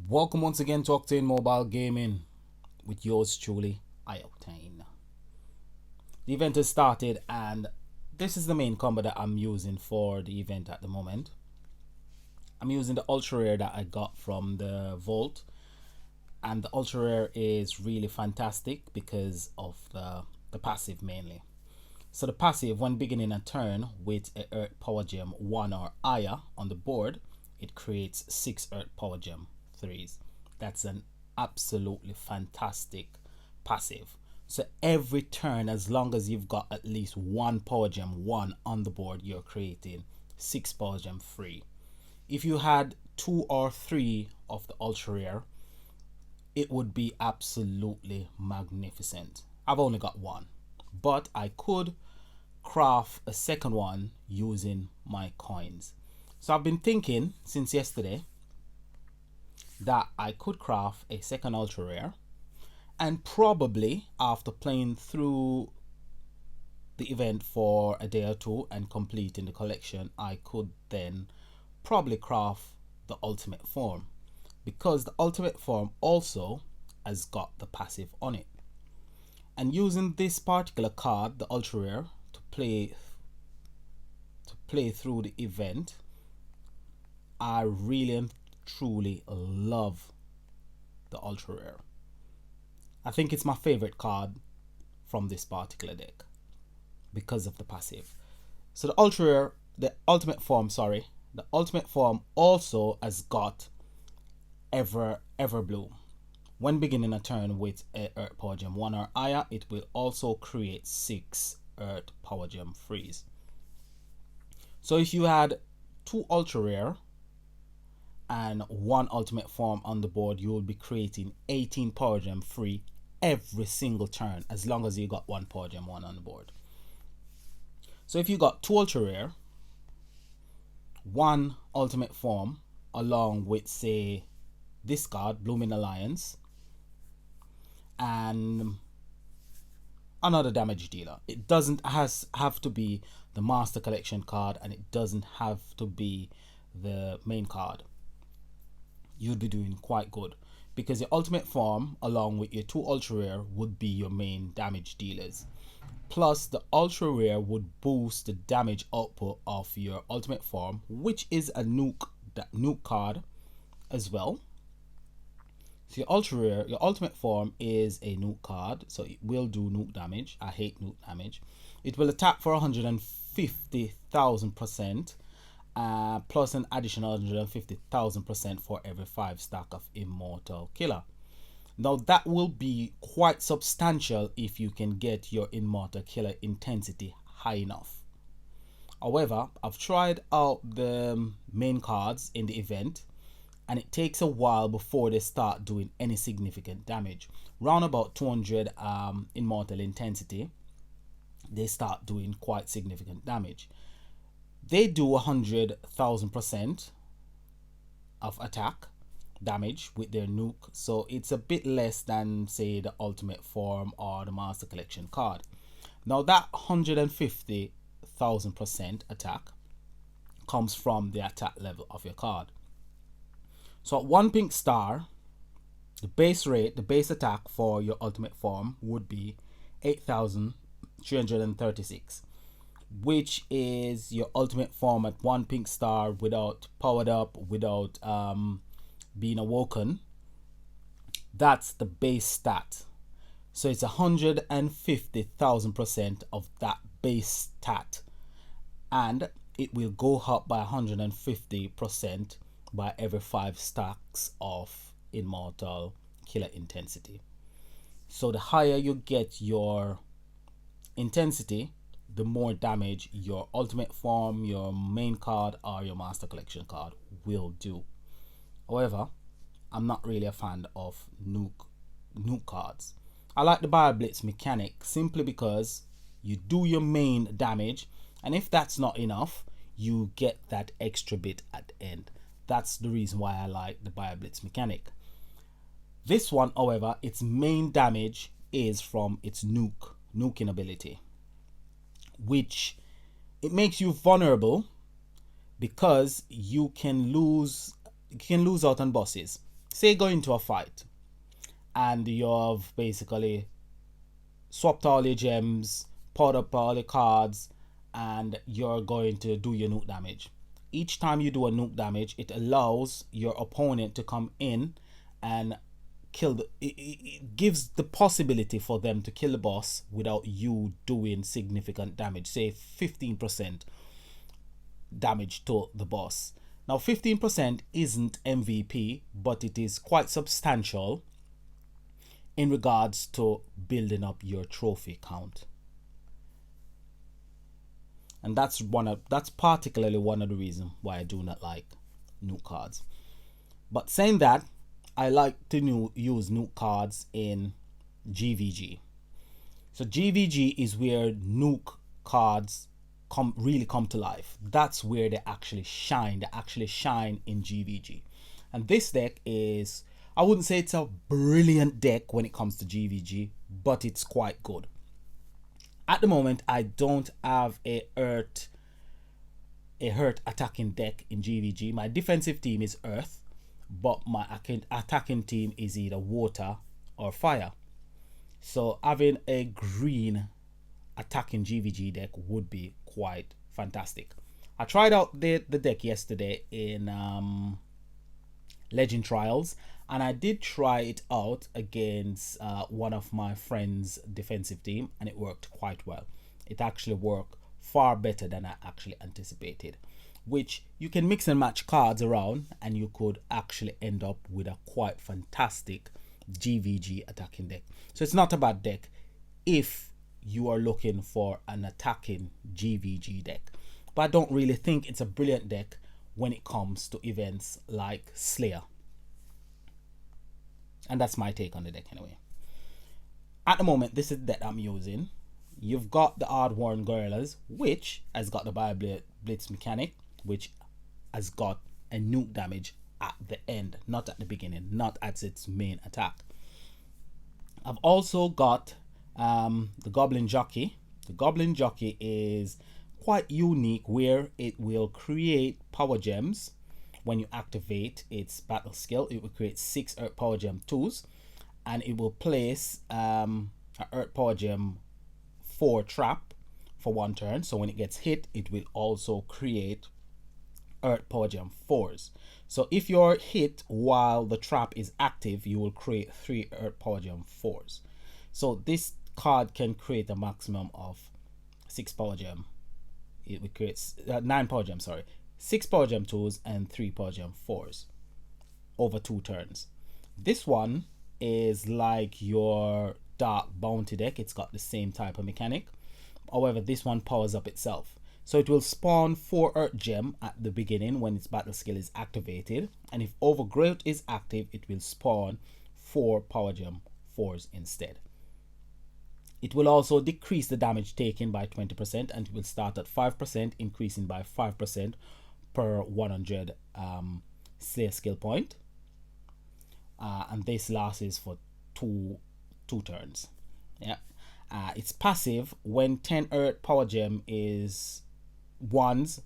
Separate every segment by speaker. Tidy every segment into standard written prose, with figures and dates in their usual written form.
Speaker 1: Welcome once again to Octane Mobile Gaming with yours truly, iOctane. The event has started and this is the main combo that I'm using for the event at the moment. I'm using the ultra rare that I got from the vault, and the ultra rare is really fantastic because of the passive mainly. So the passive, when beginning a turn with a Earth Power Gem 1 or higher on the board, it creates 6 Earth Power Gem 3s. That's an absolutely fantastic passive. So every turn, as long as you've got at least 1 Power Gem 1 on the board, you're creating 6 Power Gem 3. If you had 2 or 3 of the ultra rare, it would be absolutely magnificent. I've only got 1, but I could craft a second one using my coins. So I've been thinking since yesterday that I could craft a second ultra rare, and probably after playing through the event for a day or two and completing the collection, I could then probably craft the ultimate form, because the ultimate form also has got the passive on it. And using this particular card, the ultra rare, to play through the event, I really and truly love the ultra rare. I think it's my favorite card from this particular deck because of the passive. So the ultra rare, the ultimate form also has got ever bloom. When beginning a turn with a Earth Power Gem 1 or higher, it will also create 6 Earth Power Gem 3s. So if you had 2 ultra rare and 1 ultimate form on the board, you will be creating 18 Power Gem 3 every single turn, as long as you got 1 Power Gem 1 on the board. So if you got 2 ultra rare, 1 ultimate form, along with, say, this card, Blooming Alliance, and another damage dealer. It doesn't have to be the Master Collection card, and it doesn't have to be the main card. You'd be doing quite good, because your ultimate form along with your 2 ultra rare would be your main damage dealers. Plus the ultra rare would boost the damage output of your ultimate form, which is a nuke card as well. So your ultra rare, your ultimate form is a nuke card, so it will do nuke damage. I hate nuke damage. It will attack for 150,000%, plus an additional 150,000% for every 5 stack of Immortal Killer. Now that will be quite substantial if you can get your Immortal Killer intensity high enough. However, I've tried out the main cards in the event, and it takes a while before they start doing any significant damage. Round about 200 Immortal Intensity, they start doing quite significant damage. They do 100,000% of attack damage with their nuke, so it's a bit less than, say, the ultimate form or the Master Collection card. Now that 150,000% attack comes from the attack level of your card. So at 1 pink star, the base attack for your ultimate form would be 8,336, which is your ultimate form at 1 pink star without powered up, without being awoken. That's the base stat. So it's 150,000% of that base stat, and it will go up by 150% by every 5 stacks of Immortal Killer intensity. So the higher you get your intensity, the more damage your ultimate form, your main card, or your Master Collection card will do. However, I'm not really a fan of nuke cards. I like the Bio Blitz mechanic simply because you do your main damage, and if that's not enough, you get that extra bit at the end. That's the reason why I like the Bio Blitz mechanic. This one, however, its main damage is from its nuking ability, which it makes you vulnerable because you can lose out on bosses. say go into a fight and you've basically swapped all your gems, poured up all your cards, and you're going to do your nuke damage. Each time you do a nuke damage, it allows your opponent to come in and kill it gives the possibility for them to kill the boss without you doing significant damage, say 15% damage to the boss. Now 15% isn't MVP, but it is quite substantial in regards to building up your trophy count. And that's particularly one of the reasons why I do not like nuke cards. But saying that, I like to use nuke cards in GVG. So GVG is where nuke cards really come to life. That's where they actually shine. They actually shine in GVG. And this deck is, I wouldn't say it's a brilliant deck when it comes to GVG, but it's quite good. At the moment, I don't have a hurt attacking deck in GVG. My defensive team is Earth, but my attacking team is either water or fire. So having a green attacking GVG deck would be quite fantastic. I tried out the deck yesterday in Legend Trials, and I did try it out against one of my friends' defensive team, and it worked quite well. It actually worked far better than I actually anticipated, which you can mix and match cards around and you could actually end up with a quite fantastic GVG attacking deck. So it's not a bad deck if you are looking for an attacking GVG deck, but I don't really think it's a brilliant deck when it comes to events like Slayer. And that's my take on the deck anyway. At the moment, this is the deck I'm using. You've got the Odd-Worn Gorillas, which has got the Blitz mechanic, which has got a nuke damage at the end, not at the beginning, not as its main attack. I've also got the Goblin Jockey. The Goblin Jockey is quite unique, where it will create power gems. When you activate its battle skill, it will create 6 Earth Power Gem 2s, and it will place a Earth Power Gem 4 trap for 1 turn. So when it gets hit, it will also create Earth Power Gem 4s. So if you're hit while the trap is active, you will create 3 Earth Power Gem 4s. So this card can create a maximum of 6 Power Gem. It will create 9 Power Gem, sorry. 6 Power Gem 2s and 3 Power Gem 4s over 2 turns. This one is like your Dark Bounty deck. It's got the same type of mechanic. However, this one powers up itself. So it will spawn 4 Earth Gem at the beginning when its battle skill is activated. And if Overgrowth is active, it will spawn 4 Power Gem 4s instead. It will also decrease the damage taken by 20%, and it will start at 5%, increasing by 5% per 100 Slayer skill point. And this lasts for two turns. Yeah. It's passive. When 10 Earth Power Gem is 1s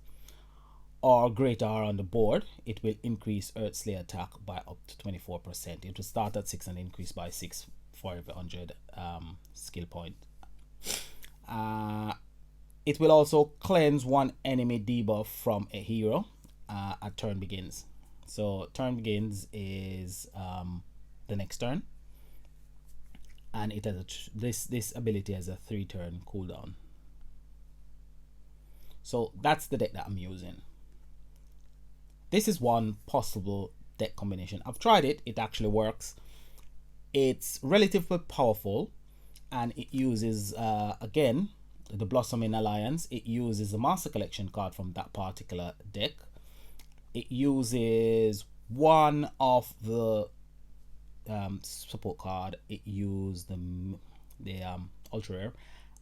Speaker 1: or greater are on the board, it will increase Earth Slayer attack by up to 24%. It will start at 6 and increase by 6 for every 100 skill point. It will also cleanse 1 enemy debuff from a hero at turn begins. So turn begins is the next turn, and it has this ability has a 3-turn cooldown. So that's the deck that I'm using. This is one possible deck combination. I've tried it. It actually works. It's relatively powerful, and it uses again the Blossoming Alliance. It uses the Master Collection card from that particular deck. It uses one of the support card. It uses the ultra rare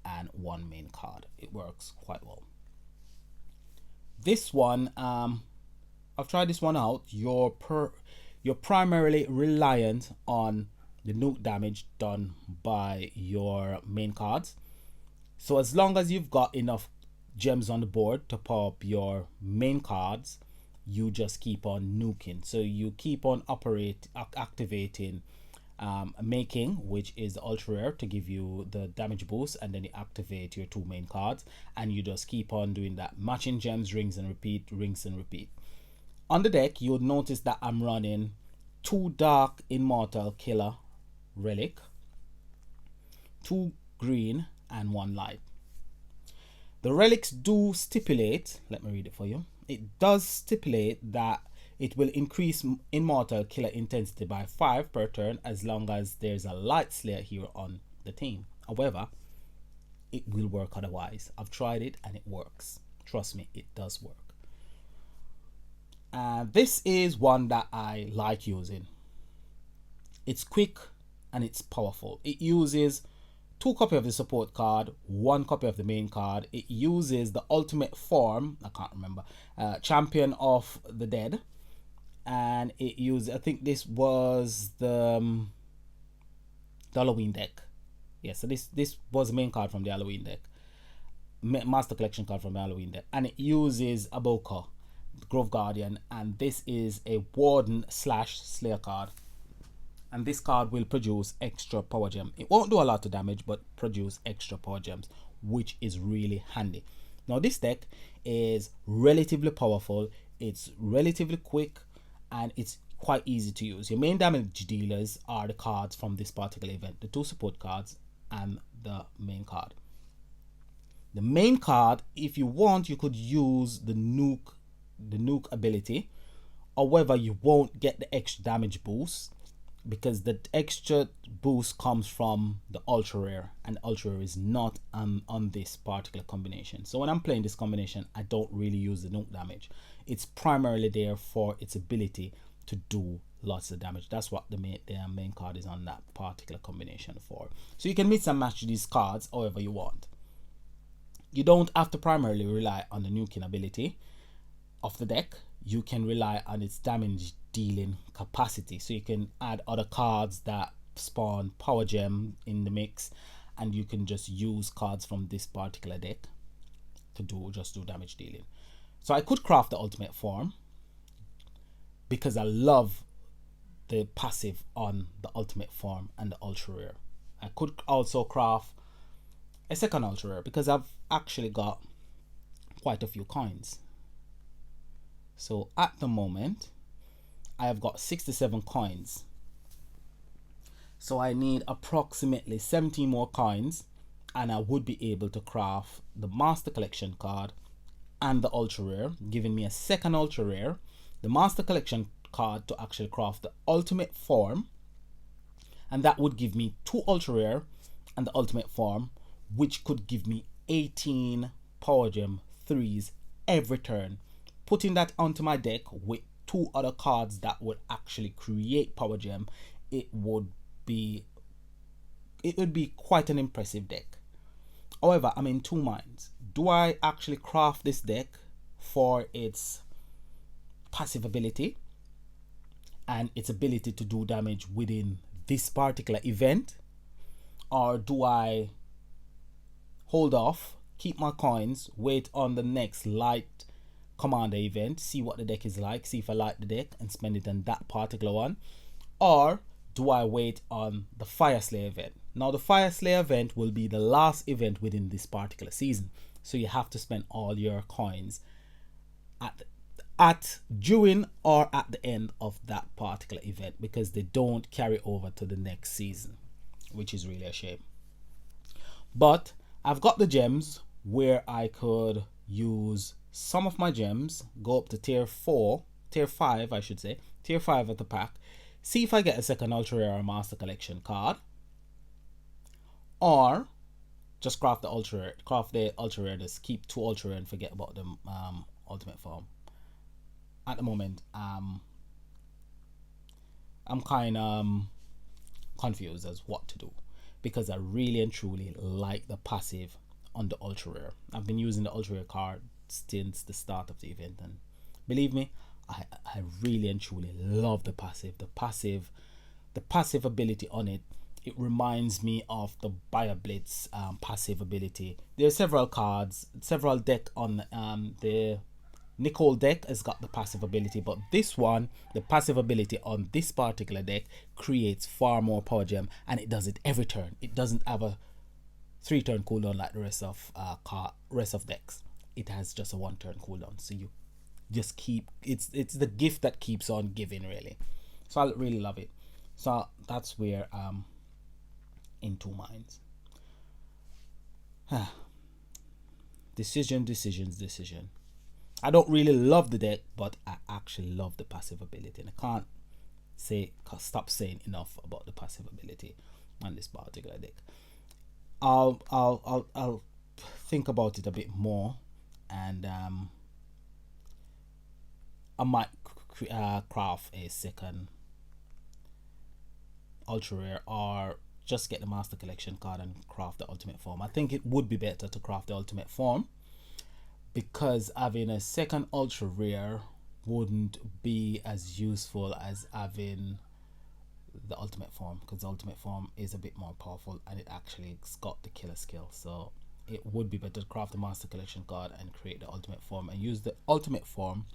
Speaker 1: and 1 main card. It works quite well. This one, I've tried this one out. You're primarily reliant on the nuke damage done by your main cards. So as long as you've got enough gems on the board to power up your main cards, you just keep on nuking. So you keep on activating making, which is ultra rare to give you the damage boost, and then you activate your two main cards, and you just keep on doing that, matching gems, rings and repeat, rings and repeat. On the deck, you'll notice that I'm running 2 dark immortal killer relic, 2 green and 1 light. The relics do stipulate, let me read it for you, it does stipulate that it will increase immortal killer intensity by 5 per turn as long as there's a light slayer hero on the team. However, it will work otherwise. I've tried it and it works. Trust me, it does work. This is one that I like using. It's quick and it's powerful. It uses 2 copies of the support card, 1 copy of the main card. It uses the ultimate form, I can't remember, Champion of the Dead. And it uses, I think this was the Halloween deck. Yeah, so this was the main card from the Halloween deck. Master Collection card from the Halloween deck. And it uses Aboka, Grove Guardian, and this is a Warden / Slayer card. And this card will produce extra power gem. It won't do a lot of damage, but produce extra power gems, which is really handy. Now this deck is relatively powerful, it's relatively quick, and it's quite easy to use. Your main damage dealers are the cards from this particular event, the 2 support cards and the main card. The main card, if you want, you could use the nuke ability. However, you won't get the extra damage boost because the extra boost comes from the ultra rare, and ultra rare is not on this particular combination. So when I'm playing this combination, I don't really use the nuke damage. It's primarily there for its ability to do lots of damage. That's what the main card is on that particular combination for. So you can mix and match these cards however you want. You don't have to primarily rely on the nuking ability of the deck. You can rely on its damage dealing capacity. So you can add other cards that spawn power gem in the mix, and you can just use cards from this particular deck to do damage dealing. So I could craft the ultimate form because I love the passive on the ultimate form and the ultra rare. I could also craft a second ultra rare because I've actually got quite a few coins. So at the moment I have got 67 coins. So I need approximately 17 more coins, and I would be able to craft the Master Collection card and the ultra rare, giving me a second ultra rare, the Master Collection card to actually craft the ultimate form, and that would give me 2 ultra rare and the ultimate form, which could give me 18 power gem 3s every turn. Putting that onto my deck with 2 other cards that would actually create power gem, it would be quite an impressive deck. However, I'm in 2 minds. Do I actually craft this deck for its passive ability and its ability to do damage within this particular event, or do I hold off, keep my coins, wait on the next light commander event, see what the deck is like, see if I like the deck and spend it on that particular one? Or do I wait on the Fire Slayer event? Now the Fire Slayer event will be the last event within this particular season, so you have to spend all your coins during or at the end of that particular event, because they don't carry over to the next season, which is really a shame. But I've got the gems where I could use some of my gems, go up to tier 5 I should say, tier 5 of the pack, see if I get a second ultra rare or Master Collection card, or just craft the ultra rare, just keep 2 ultra rare and forget about the ultimate form. At the moment, I'm kind of confused as what to do, because I really and truly like the passive on the ultra rare. I've been using the ultra rare card since the start of the event, and believe me, I really and truly love the passive. The passive ability on it, it reminds me of the Bio Blitz passive ability. There are several cards, several deck on the Nicole deck has got the passive ability, but this one, the passive ability on this particular deck creates far more power gem, and it does it every turn. It doesn't have a 3-turn cooldown like the rest of decks. It has just a 1-turn cooldown, so you just keep, it's the gift that keeps on giving, really. So I really love it. So that's where I'm in two minds. Decision. I don't really love the deck, but I actually love the passive ability, and I can't stop saying enough about the passive ability on this particular deck. I'll think about it a bit more, and I might craft a second ultra rare, or just get the master collection card and craft the ultimate form. I think it would be better to craft the ultimate form, because having a second ultra rare wouldn't be as useful as having the ultimate form, because the ultimate form is a bit more powerful and it actually got the killer skill. So it would be better to craft the master collection card and create the ultimate form, and use the ultimate form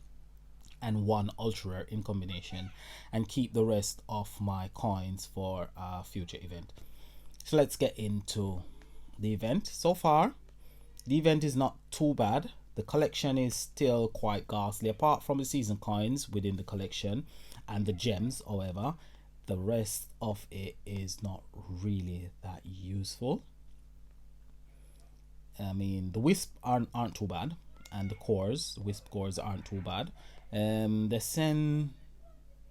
Speaker 1: and one ultra rare in combination, and keep the rest of my coins for a future event. So let's get into the event. So far the event is not too bad. The collection is still quite ghastly, apart from the season coins within the collection and the gems. However, the rest of it is not really that useful. I mean, the wisp aren't too bad, and the wisp cores aren't too bad. The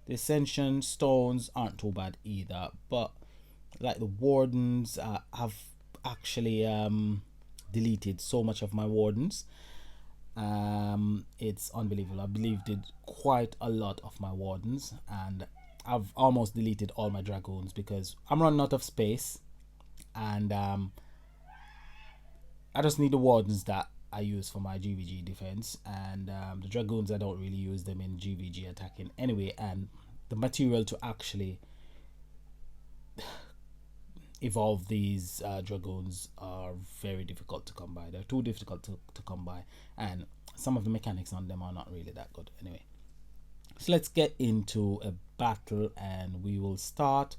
Speaker 1: ascension stones aren't too bad either, but like the wardens, have actually deleted so much of my wardens. It's unbelievable. I've deleted quite a lot of my wardens, and I've almost deleted all my dragoons because I'm running out of space, and I just need the wardens that I use for my GVG defense, and the dragoons, I don't really use them in GVG attacking anyway, and the material to actually evolve these dragoons are very difficult to come by. They're too difficult to come by, and some of the mechanics on them are not really that good anyway. So let's get into a battle, and we will start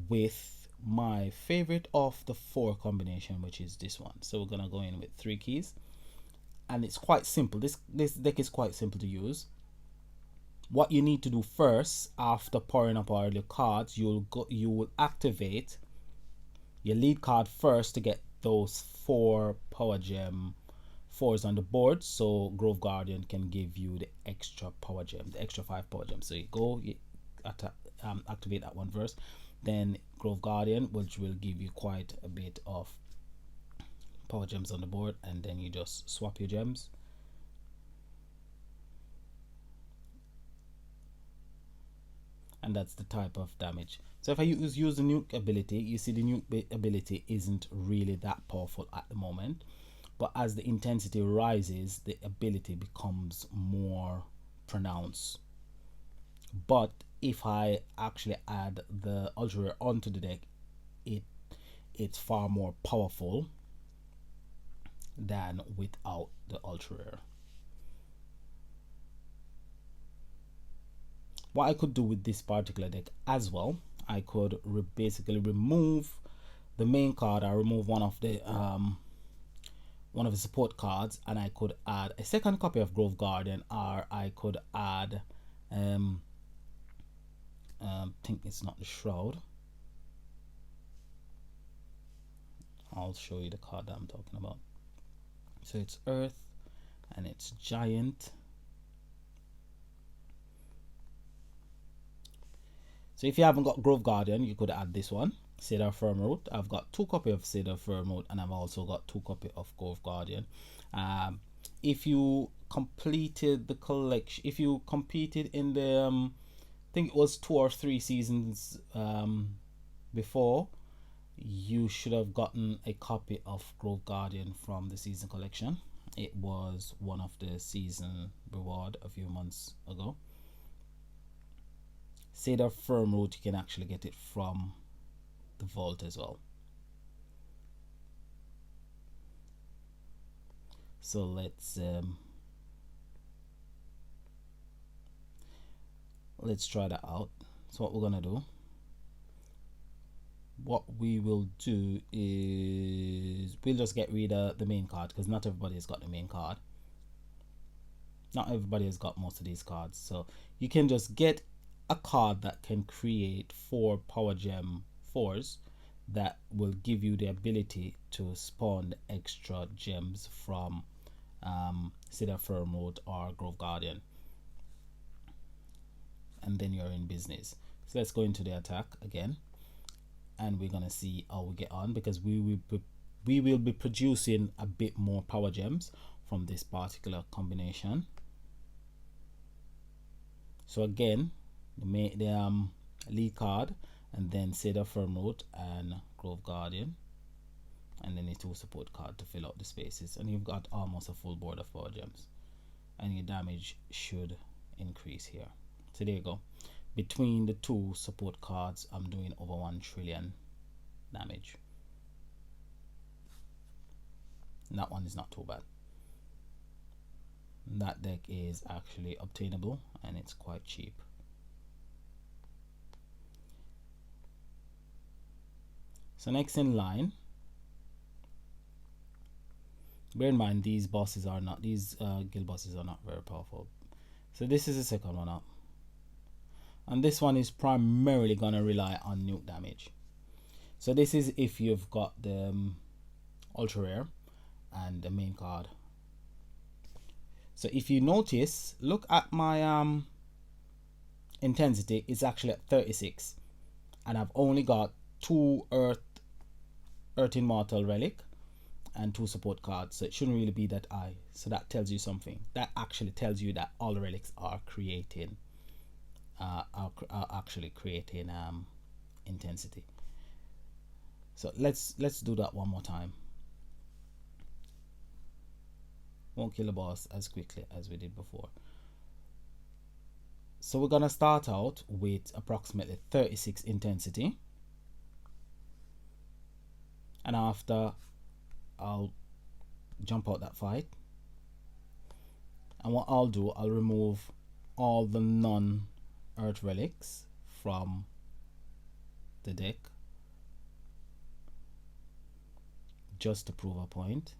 Speaker 1: with my favorite of the 4 combination, which is this one. So we're gonna go in with 3 keys, and it's quite simple. This deck is quite simple to use. What you need to do first, after pouring up all your cards, you will activate your lead card first to get those 4 power gem 4s on the board, so Grove Guardian can give you the extra power gem, the extra 5 power gems. So you activate that one first, then Grove Guardian, which will give you quite a bit of power gems on the board, and then you just swap your gems. And that's the type of damage. So if I use the nuke ability, you see the nuke ability isn't really that powerful at the moment, but as the intensity rises, the ability becomes more pronounced. But if I actually add the ultra rare onto the deck, it's far more powerful than without the ultra rare. What I could do with this particular deck as well, I could basically remove the main card. I remove one of the support cards, and I could add a second copy of Grove Guardian, or I could add I think it's not the Shroud. I'll show you the card that I'm talking about. So it's Earth, and it's Giant. So if you haven't got Grove Guardian, you could add this one, Cedar Firmroot. I've got 2 copies of Cedar Firmroot, and I've also got 2 copies of Grove Guardian. If you completed the collection, if you competed in the I think it was 2 or 3 seasons before, you should have gotten a copy of Grove Guardian from the season collection. It was one of the season reward a few months ago. Cedar Firmroot, you can actually get it from the vault as well. So let's let's try that out. So what we're gonna do, what we will do is we'll just get rid of the main card, because not everybody has got the main card. Not everybody has got most of these cards, so you can just get a card that can create 4 power gem 4s that will give you the ability to spawn extra gems from Cedar Firm Road or Grove Guardian, and then you're in business. So let's go into the attack again, and we're gonna see how we get on, because we will be producing a bit more power gems from this particular combination. So again, the lead card, and then Cedar Firm Road and Grove Guardian, and then a 2 support card to fill out the spaces, and you've got almost a full board of power gems, and your damage should increase here. So there you go. Between the 2 support cards, I'm doing over 1 trillion damage. And that one is not too bad. That deck is actually obtainable, and it's quite cheap. So next in line, bear in mind these bosses are not, these guild bosses are not very powerful. So this is the second one up, and this one is primarily gonna rely on nuke damage. So this is if you've got the ultra rare and the main card. So if you notice, look at my intensity, it's actually at 36, and I've only got 2 Earth Immortal Relic and 2 support cards, so it shouldn't really be that high. So that tells you something. That actually tells you that all the relics are creating actually creating intensity. So let's do that one more time. Won't kill the boss as quickly as we did before. So we're gonna start out with approximately 36 intensity, and after I'll jump out that fight, and what I'll do, I'll remove all the non-earth relics from the deck just to prove a point.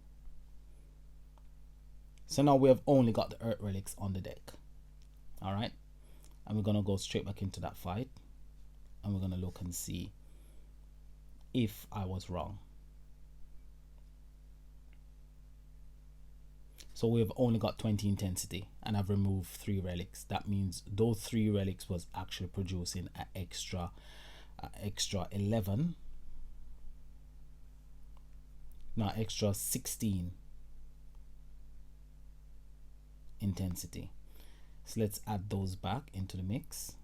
Speaker 1: So now we have only got the earth relics on the deck. Alright, and we're gonna go straight back into that fight, and we're gonna look and see if I was wrong. So we've only got 20 intensity, and I've removed 3 relics. That means those 3 relics was actually producing an extra 11, no, extra 16 intensity. So let's add those back into the mix.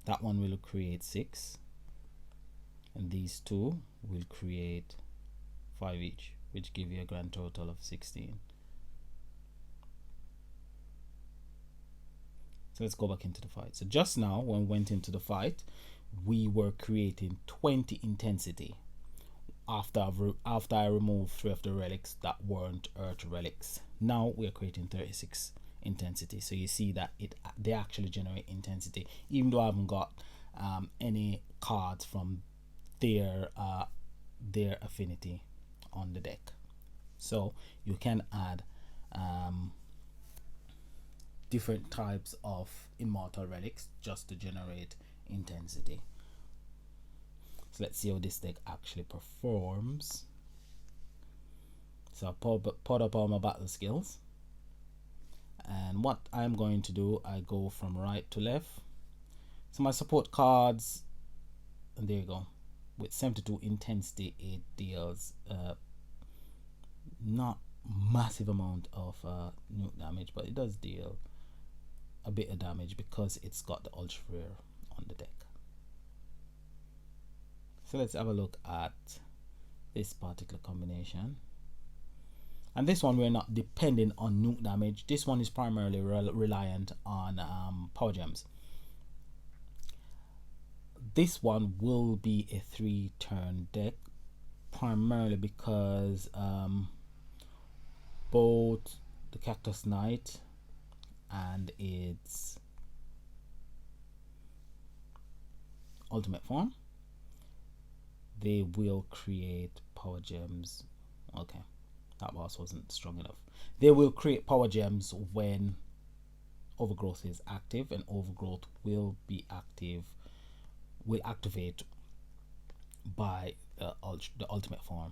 Speaker 1: That one will create 6, and these 2 will create 5 each, which give you a grand total of 16. So let's go back into the fight. So just now when we went into the fight, we were creating 20 intensity after I removed 3 of the relics that weren't earth relics. Now we're creating 36 intensity. So you see that they actually generate intensity, even though I haven't got any cards from their affinity on the deck. So you can add different types of immortal relics just to generate intensity. So let's see how this deck actually performs. So I put up all my battle skills, and what I'm going to do, I go from right to left. So my support cards, and there you go, with 72 intensity, it deals not massive amount of nuke damage, but it does deal a bit of damage because it's got the ultra rare on the deck. So let's have a look at this particular combination. And this one, we're not depending on nuke damage. This one is primarily reliant on power gems. This one will be a 3-turn deck, primarily because both the Cactus Knight and its ultimate form, they will create power gems. Okay, that boss wasn't strong enough. They will create power gems when Overgrowth is active, and Overgrowth will be active, will activate by the ultimate form.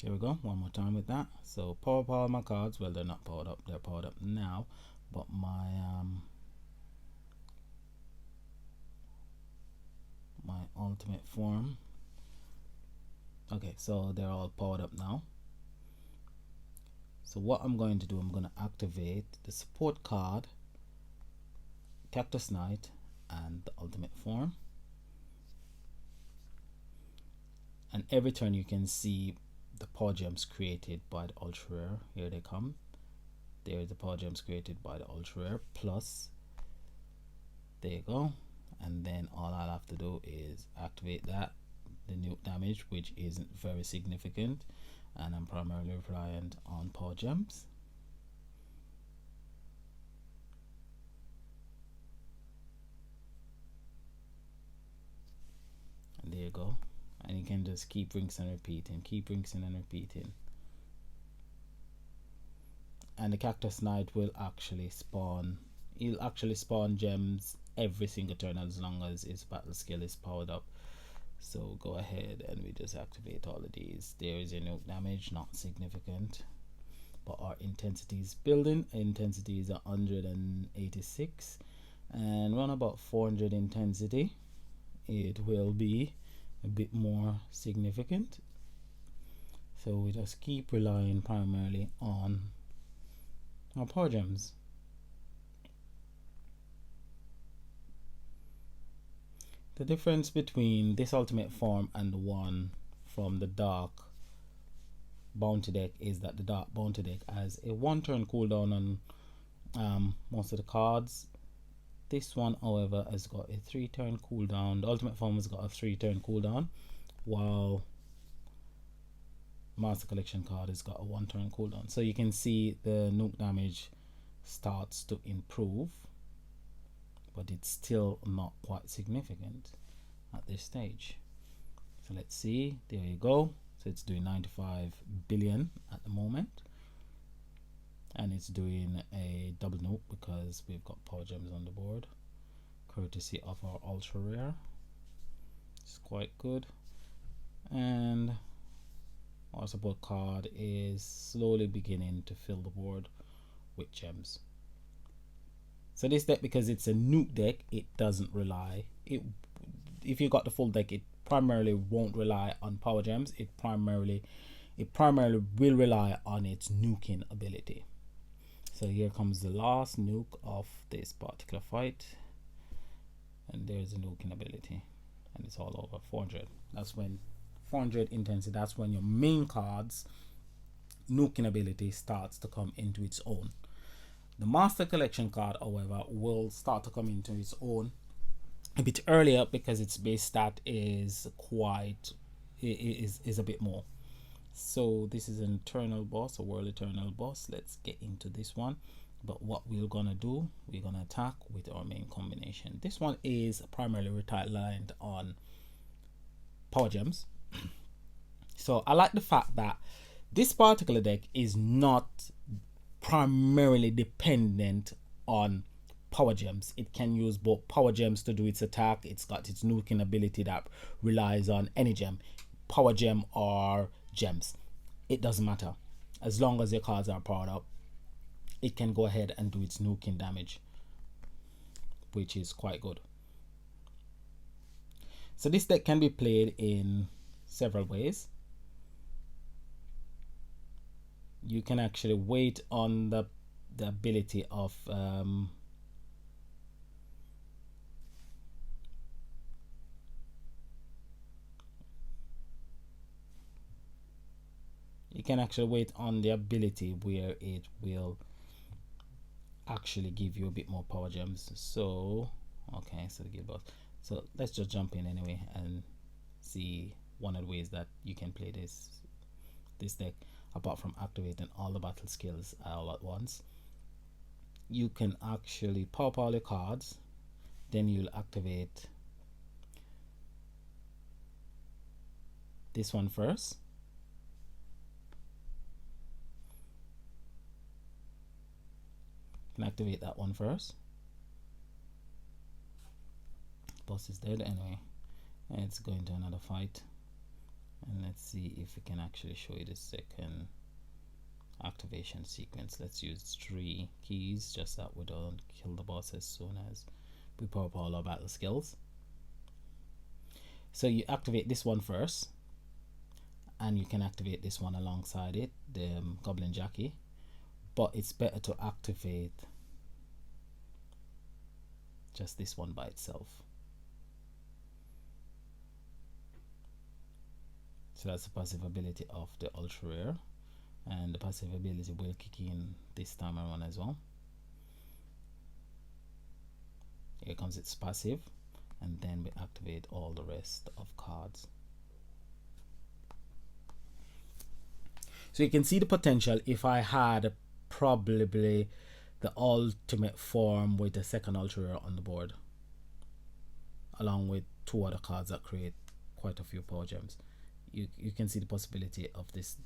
Speaker 1: Here we go, one more time with that. So power my cards. Well, they're not powered up, they're powered up now, but my my ultimate form, okay, so they're all powered up now. So what I'm going to do, I'm going to activate the support card, Cactus Knight, and the ultimate form, and every turn you can see the power gems created by the ultra rare. Here they come. There's the power gems created by the ultra rare, plus there you go. And then all I'll have to do is activate that, the nuke damage, which isn't very significant, and I'm primarily reliant on power gems. And there you go. And you can just keep rinsing and repeating, keep rinsing and repeating. And the Cactus Knight will actually spawn, he'll actually spawn gems every single turn as long as his battle skill is powered up. So go ahead and we just activate all of these. There is a nuke damage, not significant, but our intensity is building. Intensity is 186, and run about 400 intensity, it will be a bit more significant. So we just keep relying primarily on our power gems. The difference between this ultimate form and the one from the Dark Bounty deck is that the Dark Bounty deck has a 1 turn cooldown on most of the cards. This one, however, has got a 3 turn cooldown. The ultimate form has got a 3 turn cooldown, while Master Collection card has got a 1 turn cooldown. So you can see the nuke damage starts to improve, but it's still not quite significant at this stage. So let's see, there you go. So it's doing 95 billion at the moment, and it's doing a double nuke because we've got power gems on the board, courtesy of our ultra rare. It's quite good. And our support card is slowly beginning to fill the board with gems. So this deck, because it's a nuke deck, it doesn't rely, if you got the full deck, it primarily won't rely on power gems. It primarily will rely on its nuking ability. So here comes the last nuke of this particular fight, and there's a nuking ability, and it's all over 400. That's when 400 intensity, that's when your main card's nuking ability starts to come into its own. The Master Collection card, however, will start to come into its own a bit earlier because its base stat is a bit more. So this is an eternal boss, a world eternal boss. Let's get into this one. But what we're gonna do, we're gonna attack with our main combination. This one is primarily reliant on power gems. So I like the fact that this particular deck is not primarily dependent on power gems. It can use both power gems to do its attack. It's got its nuking ability that relies on any gem, power gem or gems. It doesn't matter. As long as your cards are powered up, it can go ahead and do its nuking damage, which is quite good. So this deck can be played in several ways. You can actually wait on the ability of you can actually wait on the ability where it will actually give you a bit more power gems. So okay, so the guild boss. So let's just jump in anyway and see one of the ways that you can play this deck. Apart from activating all the battle skills all at once, you can actually pop all your cards, then you'll activate this one first. You can activate that one first. Boss is dead anyway. Let's go into another fight, and let's see if we can actually show you the second activation sequence. Let's use 3 keys, just that we don't kill the boss as soon as we pop all our battle skills. So you activate this one first, and you can activate this one alongside it, the Goblin Jockey, but it's better to activate just this one by itself. So that's the passive ability of the Ultra Rare, and the passive ability will kick in this time around as well. Here comes its passive, and then we activate all the rest of cards. So you can see the potential. If I had probably the ultimate form with the second Ultra Rare on the board, along with 2 other cards that create quite a few power gems, you can see the possibility of this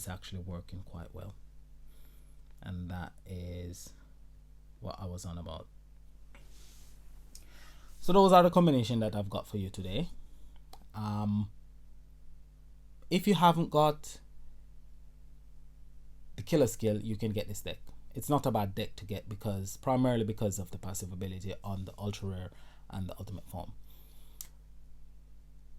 Speaker 1: actually working quite well. And that is what I was on about. So those are the combination that I've got for you today. If you haven't got the killer skill, you can get this deck. It's not a bad deck to get, primarily because of the passive ability on the Ultra Rare and the ultimate form.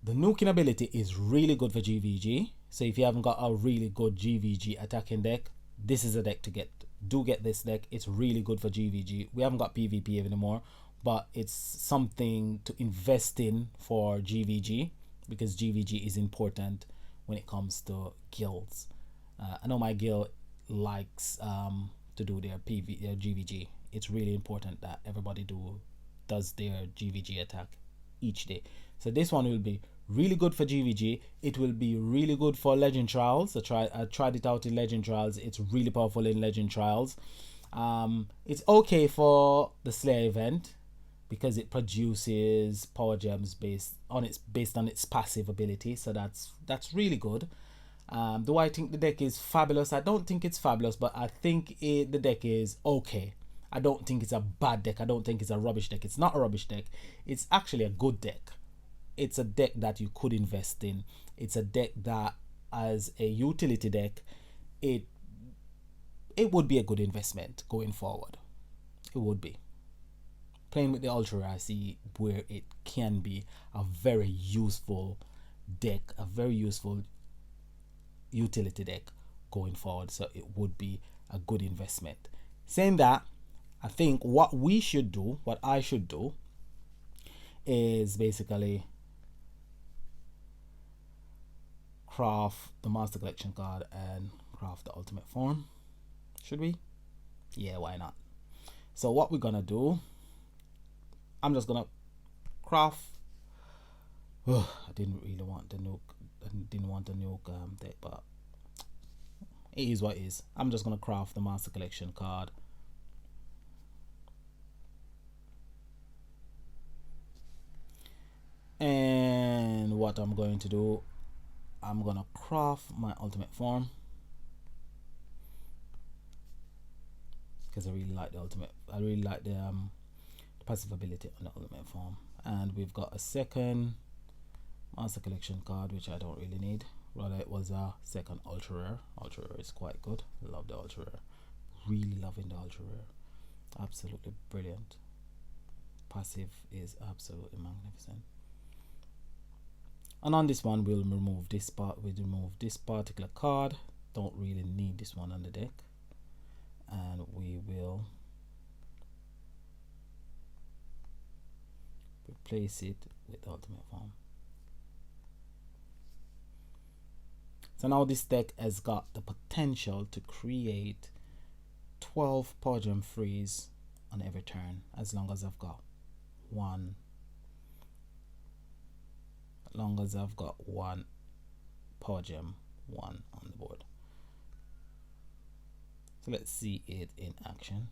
Speaker 1: The nuking ability is really good for GVG. So if you haven't got a really good GVG attacking deck, this is a deck to get. Do get this deck. It's really good for GVG. We haven't got PvP anymore, but it's something to invest in for GVG, because GVG is important when it comes to guilds. I know my guild likes to do their GVG. It's really important that everybody does their GVG attack each day. So this one will be really good for GVG. It will be really good for Legend Trials. I tried it out in Legend Trials. It's really powerful in Legend Trials. It's okay for the Slayer event because it produces power gems based on its passive ability. So that's really good. Do I think the deck is fabulous? I don't think it's fabulous, but I think the deck is okay. I don't think it's a bad deck. I don't think it's a rubbish deck. It's not a rubbish deck. It's actually a good deck. It's a deck that you could invest in. It's a deck that, as a utility deck, it would be a good investment going forward. It would be. Playing with the Ultra Rare, I see where it can be a very useful deck, a very useful utility deck going forward. So it would be a good investment. Saying that, I think what I should do is basically craft the Master Collection card and craft the ultimate form. Should we? Yeah, why not? So what we're gonna do, I'm just gonna craft. I didn't really want the nuke. I didn't want the nuke deck, but it is what it is. I'm just gonna craft the Master Collection card. And what I'm going to do, I'm gonna craft my ultimate form because I really like the passive ability on the ultimate form. And we've got a second Master Collection card, which I don't really need. Rather, it was a second Ultra Rare. Ultra Rare is quite good. Love the Ultra Rare. Really loving the Ultra Rare. Absolutely brilliant. Passive is absolutely magnificent. And on this one, we'll remove this particular card. Don't really need this one on the deck. And we will replace it with the ultimate form. So now this deck has got the potential to create 12 power gem freeze on every turn, as long as I've got 1 long as I've got one power gem 1 on the board. So let's see it in action.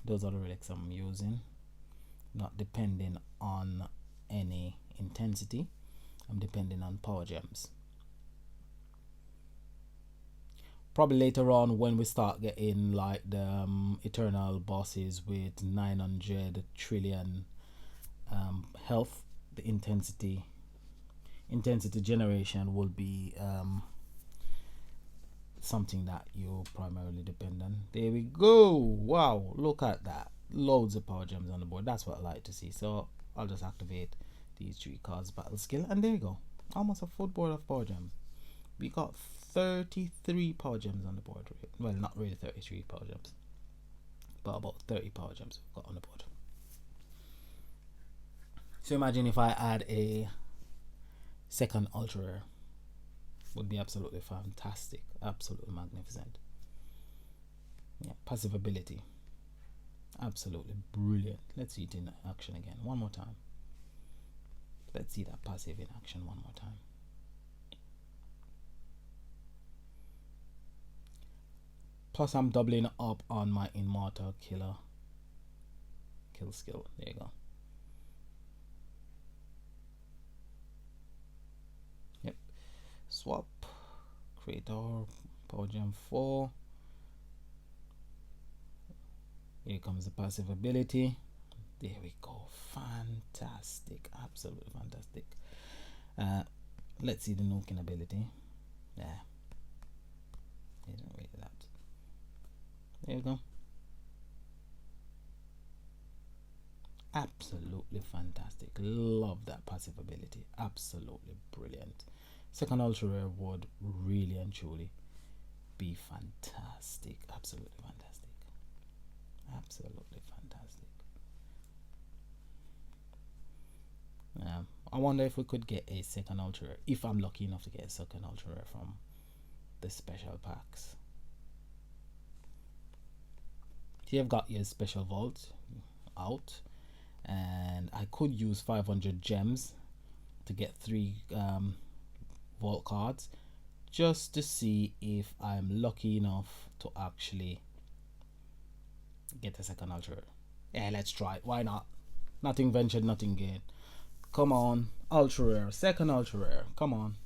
Speaker 1: Those are the relics I'm using, not depending on any intensity. I'm depending on power gems. Probably later on when we start getting like the eternal bosses with 900 trillion health, the intensity generation will be something that you primarily depend on. There we go. Wow, look at that. Loads of power gems on the board. That's what I like to see. So I'll just activate these 3 cards, battle skill, and there you go. Almost a full board of power gems. We got 33 power gems on the board. Well, not really 33 power gems, but about 30 power gems we've got on the board. So imagine if I add a second ultra rare. Would be absolutely fantastic, absolutely magnificent. Yeah, passive ability, absolutely brilliant. Let's see it in action again one more time. Let's see that passive in action one more time. Plus I'm doubling up on my immortal kill skill. There you go. Yep. Swap, creator, power gem 4. Here comes the passive ability. There we go. Fantastic, absolutely fantastic. Let's see the nuking ability. Yeah, isn't really that. There we go. Absolutely fantastic. Love that passive ability. Absolutely brilliant. Second ultra rare would really and truly be fantastic. Absolutely fantastic. Absolutely fantastic. I wonder if we could get a second ultra rare, if I'm lucky enough to get a second ultra rare from the special packs. So you've got your special vault out, and I could use 500 gems to get 3 vault cards, just to see if I'm lucky enough to actually get a second ultra rare. Yeah, let's try it. Why not? Nothing ventured, nothing gained. Come on, ultra rare, second ultra rare. Come on.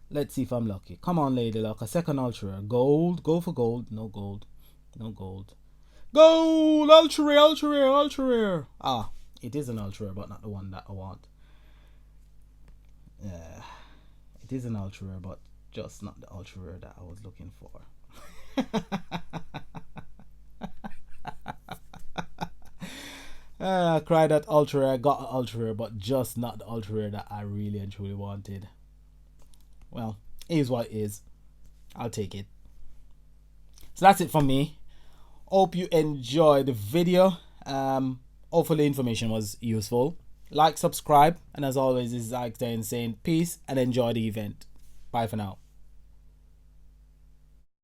Speaker 1: Let's see if I'm lucky. Come on, Lady Luck, a second ultra rare. Gold, go for gold. No gold. No gold. Gold! Ultra rare, ultra rare, ultra rare. Ah, it is an ultra rare, but not the one that I want. It is an ultra rare, but just not the ultra rare that I was looking for. I cried at ultra rare, got an ultra rare, but just not the ultra rare that I really and truly wanted. Well, it is what it is. I'll take it. So that's it from me. Hope you enjoyed the video. Hopefully the information was useful. Like, subscribe, and as always, this is Ike saying peace and enjoy the event. Bye for now.